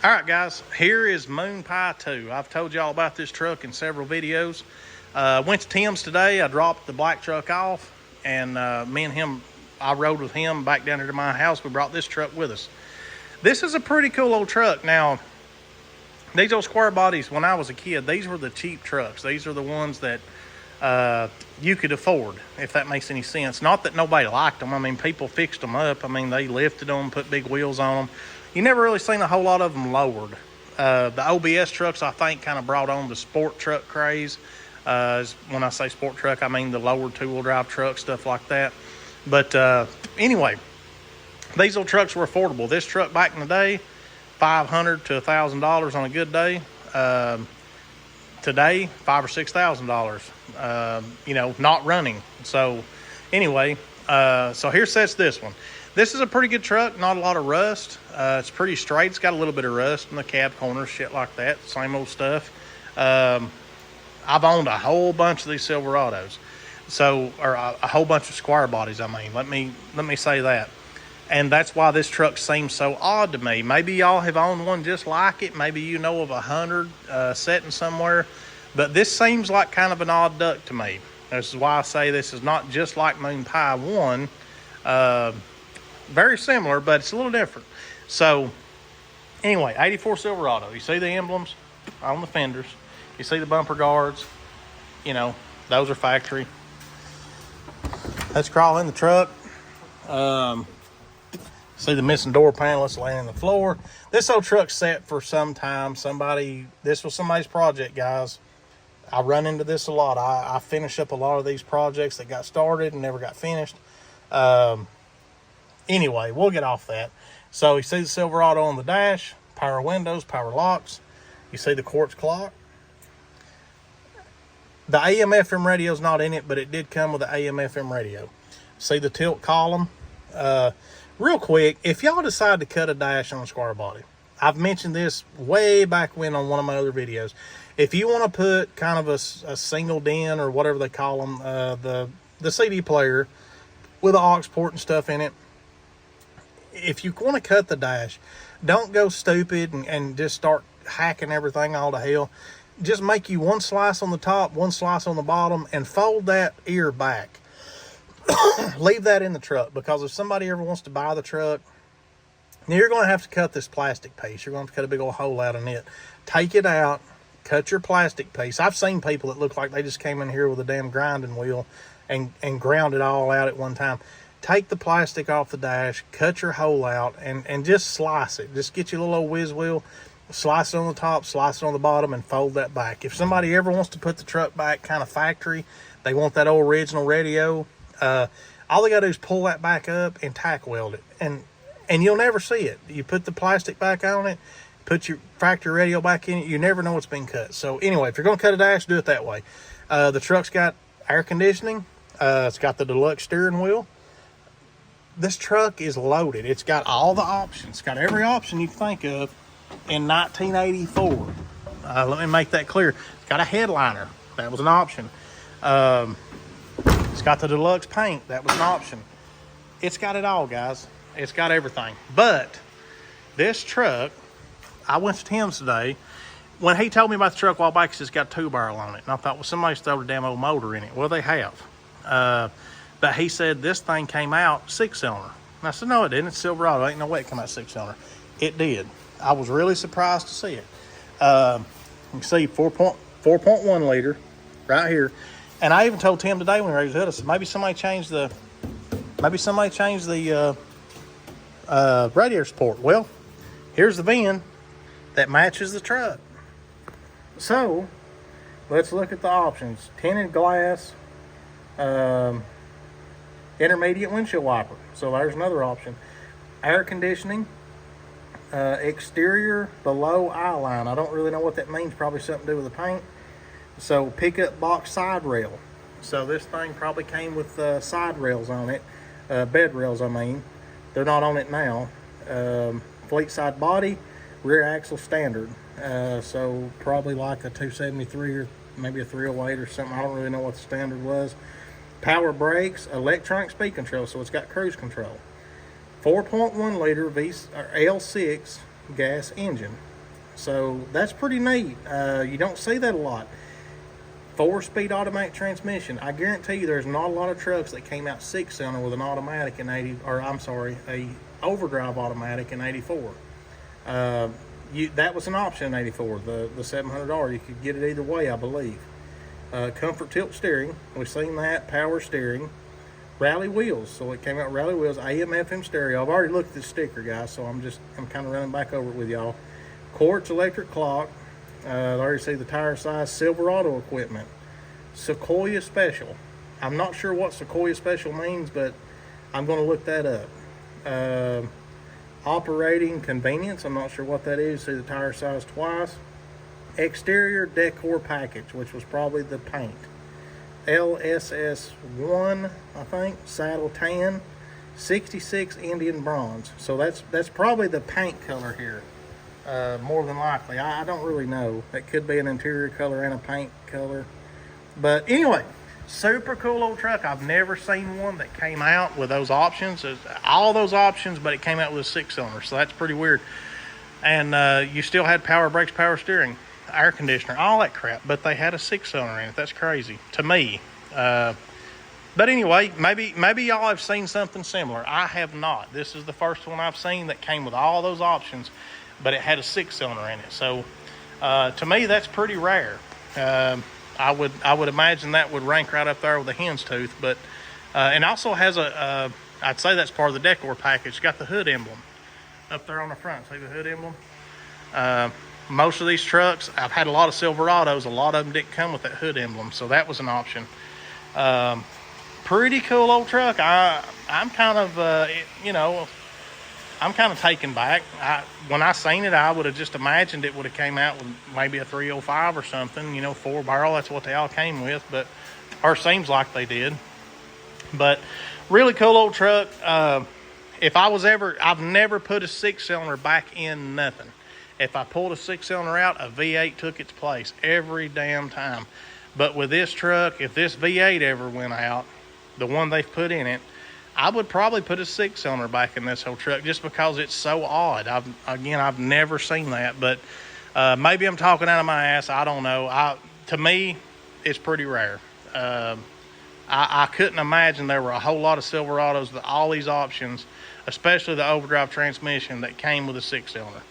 All right, guys, here is Moon Pie 2. I've told y'all about this truck in several videos. Went to Tim's today. I dropped the black truck off, and me and him, I rode with him back down here to my house. We brought this truck with us. This is a pretty cool old truck. Now, these old square bodies, when I was a kid, these were the cheap trucks. These are the ones that you could afford, if that makes any sense. Not that nobody liked them. I mean, people fixed them up. I mean, they lifted them, put big wheels on them. You never really seen a whole lot of them lowered. The OBS trucks, I think, kind of brought on the sport truck craze. When I say sport truck, I mean the lowered two-wheel drive truck, stuff like that. But anyway, these old trucks were affordable. This truck back in the day, $500 to $1,000 on a good day. Today, $5,000 or $6,000. You know, not running. So anyway, so here sets this one. This is a pretty good truck, not a lot of rust. It's pretty straight. It's got a little bit of rust in the cab corners, shit like that. Same old stuff. I've owned a whole bunch of these Silverados. Or a whole bunch of square bodies, I mean. Let me say that. And that's why this truck seems so odd to me. Maybe y'all have owned one just like it. Maybe you know of 100 sitting somewhere. But this seems like kind of an odd duck to me. This is why I say this is not just like Moon Pie 1. Very similar, but it's a little different. So, anyway, 84 Silverado. You see the emblems on the fenders. You see the bumper guards. You know, those are factory. Let's crawl in the truck. See the missing door panel. Let's lay on the floor. This old truck's set for some time. This was somebody's project, guys. I run into this a lot. I finish up a lot of these projects that got started and never got finished. Anyway, we'll get off that. So you see the Silverado on the dash, power windows, power locks. You see the quartz clock. The AM FM radio is not in it, but it did come with the AM FM radio. See the tilt column. Real quick, if y'all decide to cut a dash on a square body, I've mentioned this way back when on one of my other videos. If you want to put kind of a single DIN or whatever they call them, the CD player with an aux port and stuff in it, if you want to cut the dash, don't go stupid and just start hacking everything all to hell. Just make you one slice on the top, one slice on the bottom, and fold that ear back. Leave that in the truck, because if somebody ever wants to buy the truck, you're going to have to cut this plastic piece. You're going to cut a big old hole out in it. Take it out, cut your plastic piece. I've seen people that look like they just came in here with a damn grinding wheel and ground it all out at one time. Take the plastic off the dash, cut your hole out, and just slice it. Just get your little old whiz wheel, slice it on the top, slice it on the bottom, and fold that back. If somebody ever wants to put the truck back kind of factory, they want that old original radio, all they got to do is pull that back up and tack weld it. And you'll never see it. You put the plastic back on it, put your factory radio back in it, you never know it's been cut. So anyway, if you're going to cut a dash, do it that way. The truck's got air conditioning. It's got the deluxe steering wheel. This truck is loaded. It's got all the options. It's got every option you can think of in 1984. Let me make that clear. It's got a headliner. That was an option. It's got the deluxe paint. That was an option. It's got it all, guys. It's got everything. But this truck, I went to Tim's today. When he told me about the truck a while back, it's got a 2-barrel on it. And I thought, well, somebody's thrown a damn old motor in it. Well, they have. But he said this thing came out 6-cylinder. And I said, no, it didn't. It's Silverado. Ain't no way it came out 6-cylinder. It did. I was really surprised to see it. You can see 4.1 liter right here. And I even told Tim today when he raised his hood, I said, maybe somebody changed the radiator support. Well, here's the VIN that matches the truck. So let's look at the options. Tinted glass, intermediate windshield wiper. So there's another option. Air conditioning, exterior below eye line. I don't really know what that means. Probably something to do with the paint. So pickup box side rail. So this thing probably came with side rails on it. Bed rails, I mean. They're not on it now. Fleet side body, rear axle standard. So probably like a 273 or maybe a 308 or something. I don't really know what the standard was. Power brakes, electronic speed control, so it's got cruise control. 4.1 liter L6 gas engine. So that's pretty neat. You don't see that a lot. 4-speed automatic transmission. I guarantee you there's not a lot of trucks that came out 6-cylinder with an automatic in 80, or I'm sorry, a overdrive automatic in 84. That was an option in 84, the 700R. You could get it either way, I believe. Comfort tilt steering, we've seen that. Power steering. Rally wheels, so it came out rally wheels. AM FM stereo. I've already looked at the sticker, guys, so I'm kind of running back over it with y'all. Quartz electric clock. I already see the tire size. Silverado equipment. Sequoia Special. I'm not sure what Sequoia Special means, but I'm going to look that up. Operating convenience. I'm not sure what that is. See the tire size twice. Exterior decor package, which was probably the paint. LSS1, I think. Saddle tan. 66 Indian bronze. So that's probably the paint color here. More than likely. I don't really know. It could be an interior color and a paint color. But anyway, super cool old truck. I've never seen one that came out with those options. All those options, but it came out with a 6-cylinder. So that's pretty weird. And you still had power brakes, power steering, air conditioner, all that crap. But they had a 6-cylinder in it. That's crazy to me. But anyway, maybe y'all have seen something similar. I have not. This is the first one I've seen that came with all those options, but it had a 6-cylinder in it. So to me, that's pretty rare. I would imagine that would rank right up there with the hen's tooth. But and also has I'd say that's part of the decor package. It's got the hood emblem up there on the front. See the hood emblem? Most of these trucks, I've had a lot of Silverados. A lot of them didn't come with that hood emblem, so that was an option. Pretty cool old truck. I'm kind of I'm kind of taken back. When I seen it, I would have just imagined it would have came out with maybe a 305 or something, 4-barrel. That's what they all came with, or seems like they did. But really cool old truck. If I've never put a 6-cylinder back in nothing. If I pulled a 6-cylinder out, a V8 took its place every damn time. But with this truck, if this V8 ever went out, the one they've put in it, I would probably put a 6-cylinder back in this whole truck just because it's so odd. I've never seen that, but maybe I'm talking out of my ass. I don't know. To me, it's pretty rare. I couldn't imagine there were a whole lot of Silverados with all these options, especially the overdrive transmission that came with a 6-cylinder.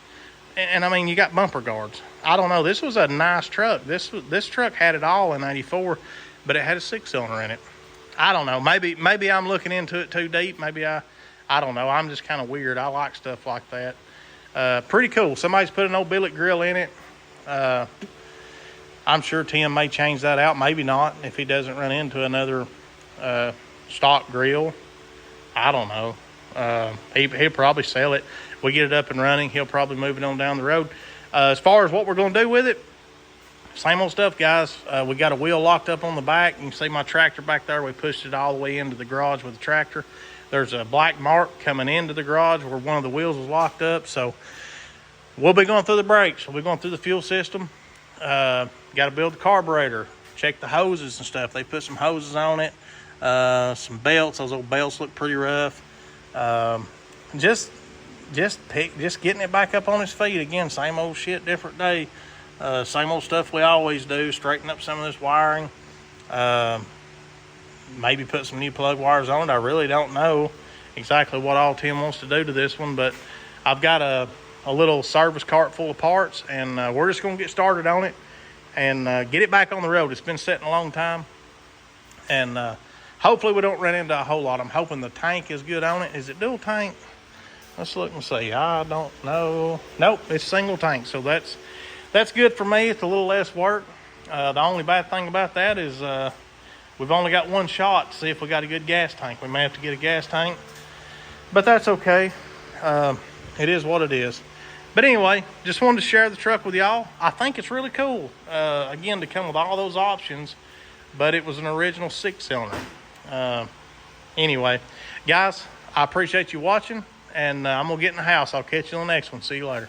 And I mean, you got bumper guards. I don't know. This was a nice truck. This truck had it all in 84, but it had a 6-cylinder in it. I don't know. Maybe I'm looking into it too deep. Maybe I don't know. I'm just kind of weird. I like stuff like that. Pretty cool. Somebody's put an old billet grill in it. I'm sure Tim may change that out. Maybe not if he doesn't run into another stock grill. I don't know. He'll probably sell it. We get it up and running. He'll probably move it on down the road. As far as what we're going to do with it, same old stuff, guys. We got a wheel locked up on the back. You can see my tractor back there. We pushed it all the way into the garage with the tractor. There's a black mark coming into the garage where one of the wheels was locked up. So we'll be going through the brakes. We'll be going through the fuel system. Got to build the carburetor. Check the hoses and stuff. They put some hoses on it. Some belts. Those old belts look pretty rough. Just getting it back up on its feet again. Same old shit, different day. Same old stuff we always do. Straighten up some of this wiring. Maybe put some new plug wires on it. I really don't know exactly what all Tim wants to do to this one, but I've got a little service cart full of parts, and we're just going to get started on it and get it back on the road. It's been sitting a long time, and hopefully we don't run into a whole lot. I'm hoping the tank is good on it. Is it dual tank? Let's look and see. I don't know. Nope, it's single tank, so that's good for me. It's a little less work. The only bad thing about that is we've only got one shot to see if we got a good gas tank. We may have to get a gas tank, but that's okay. It is what it is. But anyway, just wanted to share the truck with y'all. I think it's really cool, again, to come with all those options, but it was an original 6-cylinder. Anyway, guys, I appreciate you watching, and I'm going to get in the house. I'll catch you on the next one. See you later.